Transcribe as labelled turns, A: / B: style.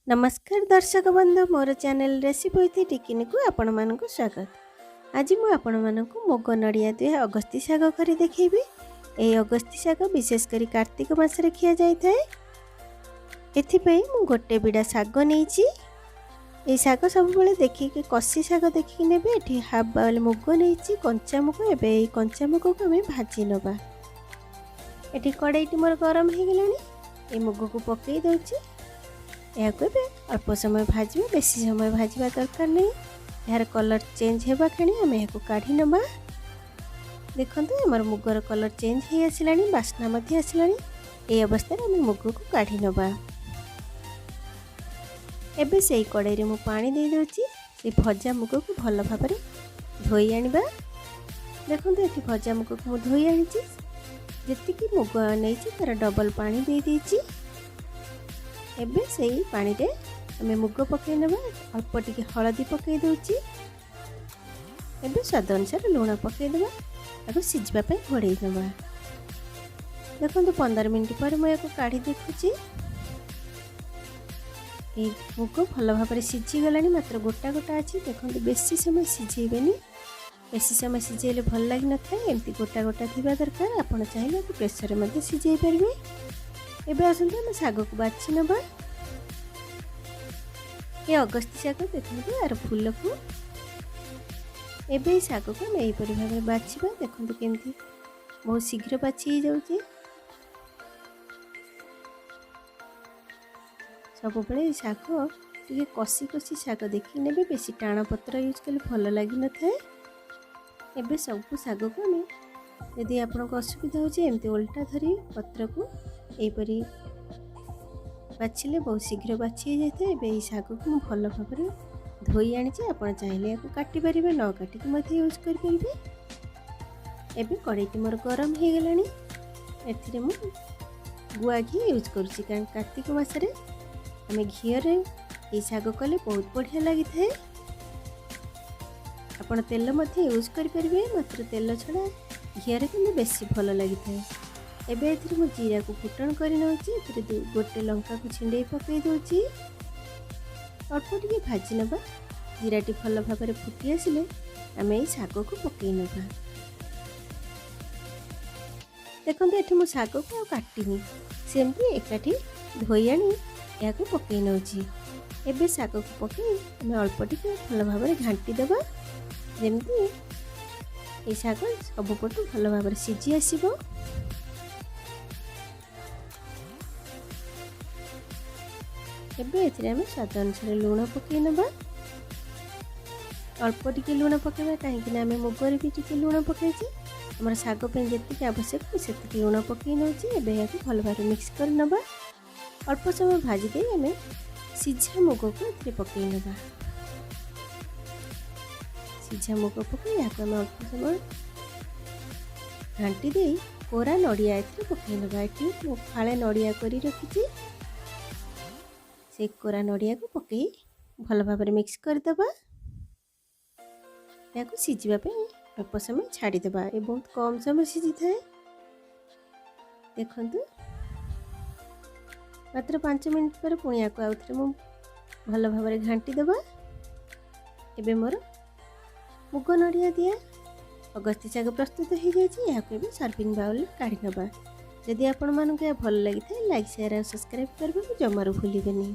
A: नमस्कार दर्शक बंधु मोर चैनल रेसिपी विथ टिकिनी को आपण मानकु स्वागत। आज मु आपण मानकु मुग नड़िया दुहे अगस्ती शाग करी देखैबी। ए अगस्ती शाग विशेष करी कार्तिक मास रे खिया जाय थाए। एथि पई मु गोटे बिडा शाग नैची। ए शाग सब बेले देखि के कसी शाग देखि नेबे। एठी हाफ बाउल मुग नैची, कंचा मुग। एबे ए कंचा मुग को हमें भाजी नबा। एठी कड़ाईटी मोर गरम हे गेलानी। ए मुग को पकई दउची। या अल्प समय भाजबा, बेसी समय भाजबा दरकार नहीं। यार कलर चेंज हेबा खणी आम या काढ़ी नबा। देखंतु हमर मुगर कलर चेंज हे आसिलानी, बास्ना मध्ये आसिलानी। ए अवस्था रे हम मुग को काढ़ी नबा। एबे सेई कड़ाई रे मु पानी दे दोची। से भजा मुग को भल भाबरे धोई आनिबा। देखंतु एठी भजा मुग को मु धोई आनिची। जेतिकी मुग नैची तार डबल पानी दे दीची। एबे सेई पानी रे हमें मुग पकई नबा। अल्प टिके हळदी पकई दोची। एबे स्वाद अनुसार लूण पकई देबा। ताको सिझबा पई घोड़ै नबा। देखंतु 15 मिनिट पर मैं याको काढ़ी देखुची। ए मुग भल भाबरे सिझी गलानी, मात्र गोटा गोटा अछि। देखंतु बेसी समय सिझेबेनी। बेसी समय सिझेले भल लागि न थाए। एमती गोटा गोटा थिबा दरकार। आपण चाहिले प्रेशर रे मध्ये सिझेई परबे। एबे आसंतु हम शाग को बाछि नबा। ये अगस्ती शाग देखंतु यार फूल को। एबे शाग को हम एई परि भाबे बाछिबा। देखंतु केमती बहुत शीघ्र बाछि हे जाउची। सब बेले शाग टिके कसी कसी शाग देखि नेबे। बेसी टाण पत्र यूज कले भल लागि न थाए। एबे सब शाग को हम यदि आपन को असुविधा होची एमती उल्टा धरी पत्र को एपरी बाछिले बहुत शीघ्र बाछि जाए। एबे ई शाग को मु भल भाबरे धोई आनिछि। आपण चाहिले याको काटि परिबे, न काटि के मध्ये यूज कर परिबे। एबे कड़ाईटी मोर गरम हे गेलानी। एथिरे मु गुआ घी यूज करूछि। कारण कार्तिक मास रे हमें घी रे ई शाग कले बहुत बढ़िया लागि थाए। आपण तेल मध्ये यूज कर परिबे, मात्र तेल छडा घी रे के बेसी भल लागि थाए। एबे एथिरे मु जीरा को फुटण करि नउची। एथिरे गोटे लंका को छिंडे पकई दोची। अल्प टिके भाजी नबा। जीराटी भल भाबरे फुटी आसिले आमे ई शाग को पकई नबा। देखंतु एठी मु शाग को काटिनी, सेमती एकाठी धोई आनी या को पकई नउची। एबे शाग को पकई आमे अल्प टिके भल भाबरे घांटी देबा। जेमती ई शाग सब पटु भल भाबरे सिझी आसीबो। एबे एथिरे हम स्वाद अनुसार लूण पकई नबा। अल्प टिके लूण पकेबा, काहेकि आम मुगर भी टिके लूण पकईची। हमर शाग पे जेतिक आवश्यक सेतिक लूण पकई नउची। एबे याको भल भाबरे मिक्स कर नबा। अल्प समय भाजी दे आम सिझा मुग को एथिरे पकई नबा। सिझा मुग पकई याको हम अल्प समय घांटी दे कोरा नड़िया एथिरे पकई नबा। एठी मु फाळे नड़िया करी रखिची। से कोरा नड़िया को पकई भल भाबरे मिक्स कर देबा। याको सिझिबा पे अल्प समय छाड़ी देबा। ए बहुत कम समय सिझी थाए। देखंतु मात्र 5 मिनिट पर पुणी याको आउथरे मु भल भाबरे घांटी देबा। एबे मोर मुग नड़िया दिया अगस्ती शाग प्रस्तुत हो जाए। याको सर्विंग बाउल काढ़ी नबा। जदि आपण मानक भल लगी थाए लाइक शेयर और सब्सक्राइब करबा जमारू भूलिबेनी।